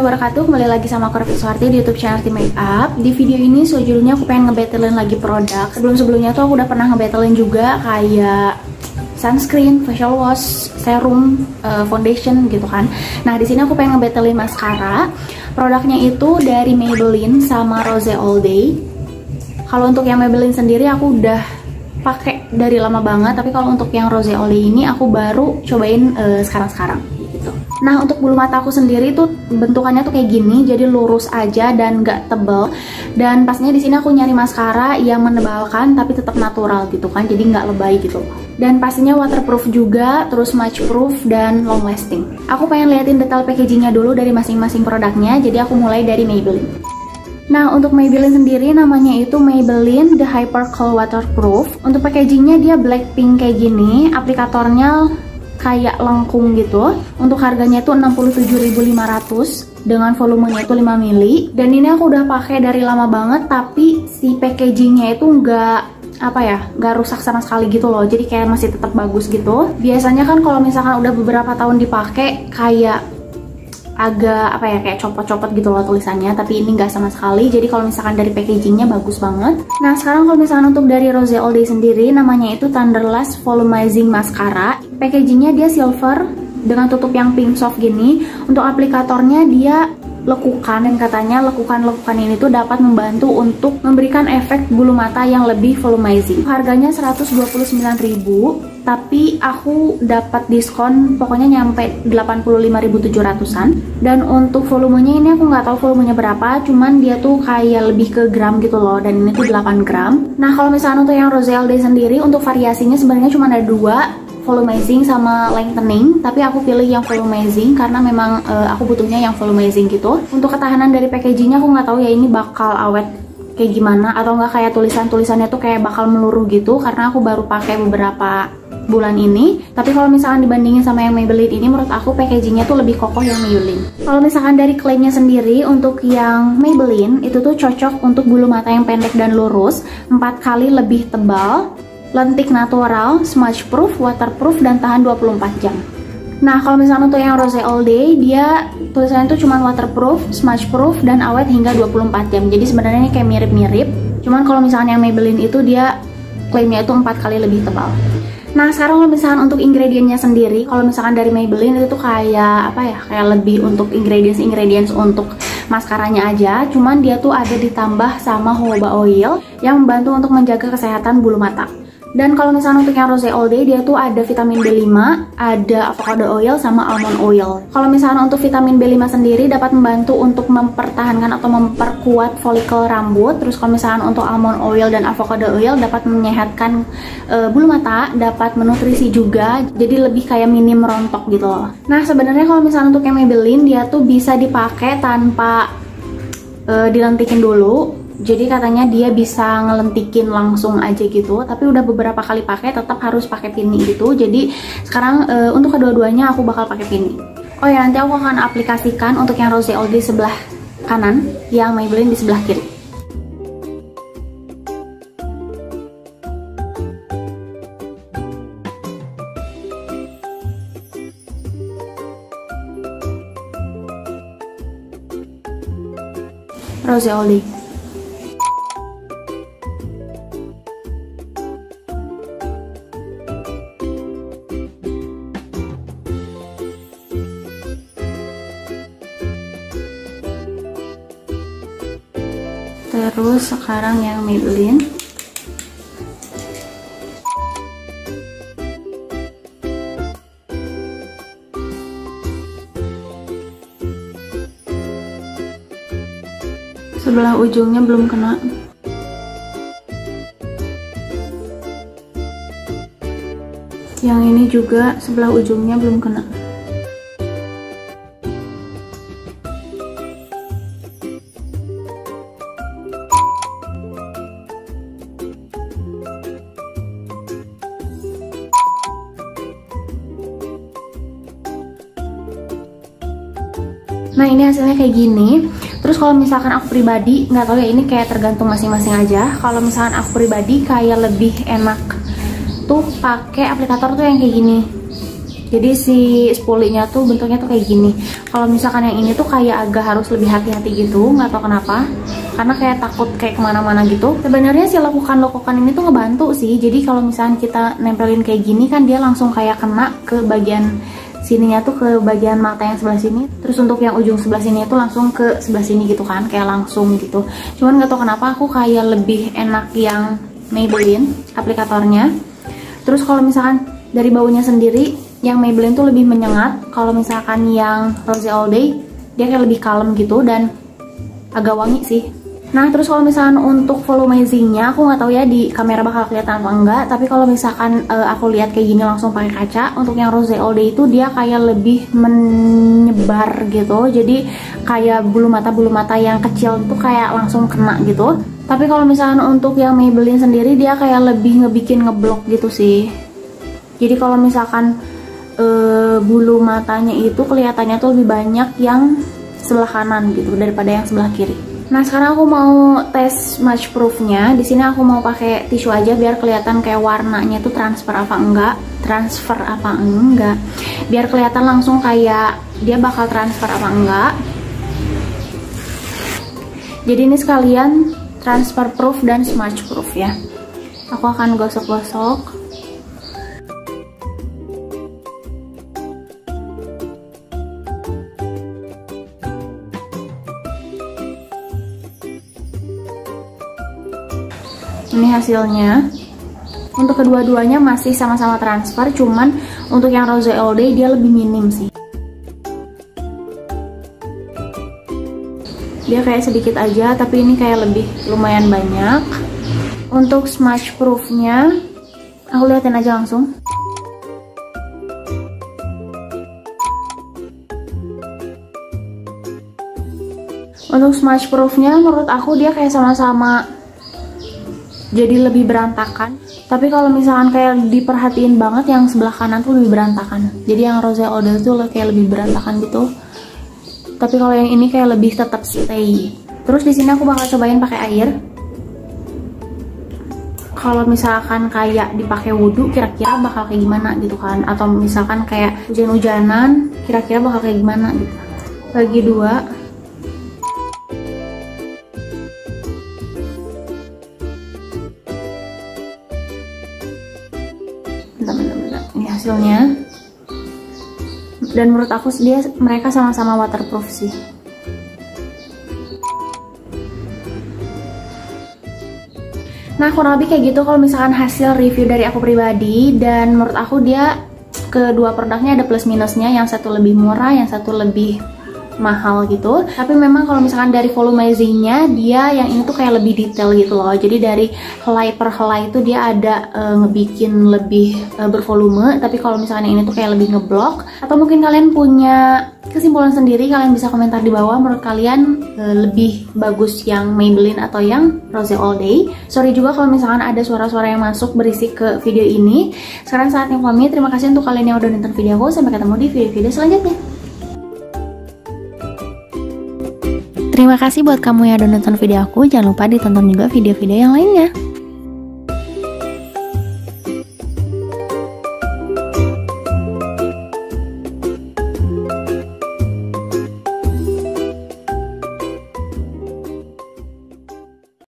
wabarakatuh. Kembali lagi sama aku Revi Suharti di YouTube channel Arti Makeup. Di video ini sejujurnya aku pengen ngebattlein lagi produk. Sebelumnya tuh aku udah pernah ngebattlein juga kayak sunscreen, facial wash, serum, foundation gitu kan. Nah, di sini aku pengen ngebattlein maskara. Produknya itu dari Maybelline sama Rose All Day. Kalau untuk yang Maybelline sendiri aku udah pakai dari lama banget, tapi kalau untuk yang Rose All Day ini aku baru cobain sekarang-sekarang gitu. Nah, untuk bulu mata aku sendiri tuh bentukannya tuh kayak gini, jadi lurus aja dan nggak tebel. Dan pastinya di sini aku nyari maskara yang menebalkan tapi tetap natural gitu kan, jadi nggak lebay gitu. Dan pastinya waterproof juga, terus smudge proof dan long lasting. Aku pengen liatin detail packagingnya dulu dari masing-masing produknya, jadi aku mulai dari Maybelline. Nah, untuk Maybelline sendiri namanya itu Maybelline The Hyper Cool Waterproof. Untuk packagingnya dia black pink kayak gini, aplikatornya kayak lengkung gitu. Untuk harganya itu 67.500 dengan volumenya itu 5 mili. Dan ini aku udah pakai dari lama banget, tapi si packagingnya itu nggak rusak sama sekali gitu loh. Jadi kayak masih tetap bagus gitu. Biasanya kan kalau misalkan udah beberapa tahun dipakai kayak agak kayak copot-copot gitu loh tulisannya, tapi ini nggak sama sekali. Jadi kalau misalkan dari packagingnya bagus banget. Nah, sekarang kalau misalkan untuk dari Rose All Day sendiri namanya itu Thunderlust Volumizing Mascara. Packagingnya dia silver dengan tutup yang pink soft gini. Untuk aplikatornya dia lekukan, dan katanya lekukan ini tuh dapat membantu untuk memberikan efek bulu mata yang lebih volumizing. Harganya 129.000, tapi aku dapat diskon pokoknya nyampe 85.700-an. Dan untuk volumenya ini aku nggak tahu volumenya berapa, cuman dia tuh kayak lebih ke gram gitu loh, dan ini tuh 8 gram. Nah, kalau misalnya untuk yang Rose All Day sendiri, untuk variasinya sebenarnya cuma ada dua, volumizing sama lengthening, tapi aku pilih yang volumizing karena memang aku butuhnya yang volumizing gitu. Untuk ketahanan dari packagingnya aku nggak tahu ya ini bakal awet kayak gimana, atau nggak kayak tulisannya tuh kayak bakal meluruh gitu, karena aku baru pakai beberapa bulan ini. Tapi kalau misalkan dibandingin sama yang Maybelline ini, menurut aku packagingnya tuh lebih kokoh yang Maybelline. Kalau misalkan dari klaimnya sendiri, untuk yang Maybelline itu tuh cocok untuk bulu mata yang pendek dan lurus, 4 kali lebih tebal, lentik natural, smudge proof, waterproof, dan tahan 24 jam. Nah, kalau misalnya untuk yang Rose All Day, dia tulisannya tuh cuma waterproof, smudge proof, dan awet hingga 24 jam. Jadi sebenarnya ini kayak mirip-mirip. Cuman kalau misalnya yang Maybelline itu dia klaimnya itu 4 kali lebih tebal. Nah, sekarang kalau misalkan untuk ingredientnya sendiri, kalau misalkan dari Maybelline itu tuh kayak kayak lebih untuk ingredients untuk maskaranya aja. Cuman dia tuh ada ditambah sama jojoba oil yang membantu untuk menjaga kesehatan bulu mata. Dan kalau misalnya untuk yang Rose All Day, dia tuh ada vitamin B5, ada avocado oil, sama almond oil. Kalau misalnya untuk vitamin B5 sendiri dapat membantu untuk mempertahankan atau memperkuat folikel rambut. Terus kalau misalnya untuk almond oil dan avocado oil dapat menyehatkan bulu mata, dapat menutrisi juga, jadi lebih kayak minim rontok gitu loh. Nah, sebenarnya kalau misalnya untuk yang Maybelline, dia tuh bisa dipakai tanpa dilentikin dulu. Jadi katanya dia bisa ngelentikin langsung aja gitu, tapi udah beberapa kali pakai tetap harus pakai pini gitu. Jadi sekarang untuk kedua-duanya aku bakal pakai pini. Oh ya, nanti aku akan aplikasikan untuk yang Rose All Day sebelah kanan, yang Maybelline di sebelah kiri. Rose All Day. Terus sekarang yang Maybelline. Sebelah ujungnya belum kena. Yang ini juga sebelah ujungnya belum kena. Nah, ini hasilnya kayak gini. Terus kalau misalkan aku pribadi, nggak tahu ya, ini kayak tergantung masing-masing aja. Kalau misalkan aku pribadi kayak lebih enak tuh pakai aplikator tuh yang kayak gini. Jadi si spulinya tuh bentuknya tuh kayak gini. Kalau misalkan yang ini tuh kayak agak harus lebih hati-hati gitu, nggak tahu kenapa. Karena kayak takut kayak kemana-mana gitu. Sebenarnya si lekukan-lekukan ini tuh ngebantu sih. Jadi kalau misalkan kita nempelin kayak gini kan dia langsung kayak kena ke bagian sininya tuh, ke bagian mata yang sebelah sini. Terus untuk yang ujung sebelah sini itu langsung ke sebelah sini gitu kan, kayak langsung gitu. Cuman nggak tahu kenapa aku kayak lebih enak yang Maybelline aplikatornya. Terus kalau misalkan dari baunya sendiri, yang Maybelline tuh lebih menyengat. Kalau misalkan yang Rose All Day, dia kayak lebih kalem gitu dan agak wangi sih. Nah, terus kalau misalkan untuk volumizingnya, aku nggak tahu ya di kamera bakal kelihatan apa enggak. Tapi kalau misalkan aku lihat kayak gini langsung pakai kaca, untuk yang Rose All Day itu dia kayak lebih menyebar gitu. Jadi kayak bulu mata yang kecil tuh kayak langsung kena gitu. Tapi kalau misalkan untuk yang Maybelline sendiri, dia kayak lebih ngebikin ngeblok gitu sih. Jadi kalau misalkan bulu matanya itu kelihatannya tuh lebih banyak yang sebelah kanan gitu daripada yang sebelah kiri. Nah, sekarang aku mau tes smudge proofnya. Di sini aku mau pakai tisu aja biar kelihatan kayak warnanya tuh transfer apa enggak. Biar kelihatan langsung kayak dia bakal transfer apa enggak. Jadi ini sekalian transfer proof dan smudge proof ya. Aku akan gosok-gosok. Ini hasilnya. Untuk kedua-duanya masih sama-sama transfer, cuman untuk yang Rose All Day dia lebih minim sih. Dia kayak sedikit aja, tapi ini kayak lebih lumayan banyak. Untuk smudge proofnya, aku liatin aja langsung. Untuk smudge proofnya menurut aku dia kayak sama-sama jadi lebih berantakan. Tapi kalau misalkan kayak diperhatiin banget, yang sebelah kanan tuh lebih berantakan. Jadi yang Rose All Day tuh kayak lebih berantakan gitu. Tapi kalau yang ini kayak lebih tetap stay. Terus di sini aku bakal cobain pakai air. Kalau misalkan kayak dipakai wudhu, kira-kira bakal kayak gimana gitu kan? Atau misalkan kayak hujan-hujanan, kira-kira bakal kayak gimana gitu. Bagi dua. Bentar. Ini hasilnya. Dan menurut aku mereka sama-sama waterproof sih. Nah, kurang lebih kayak gitu kalau misalkan hasil review dari aku pribadi. Dan menurut aku dia kedua produknya ada plus minusnya. Yang satu lebih murah, yang satu lebih mahal gitu. Tapi memang kalau misalkan dari volumizingnya, dia yang ini tuh kayak lebih detail gitu loh. Jadi dari helai per helai itu dia ada ngebikin lebih bervolume. Tapi kalau misalkan yang ini tuh kayak lebih ngeblok. Atau mungkin kalian punya kesimpulan sendiri, kalian bisa komentar di bawah. Menurut kalian lebih bagus yang Maybelline atau yang Rose All Day. Sorry juga kalau misalkan ada suara-suara yang masuk berisik ke video ini. Sekarang saatnya pamit. Terima kasih untuk kalian yang udah nonton video aku. Sampai ketemu di video-video selanjutnya. Terima kasih buat kamu yang udah nonton video aku. Jangan lupa ditonton juga video-video yang lainnya.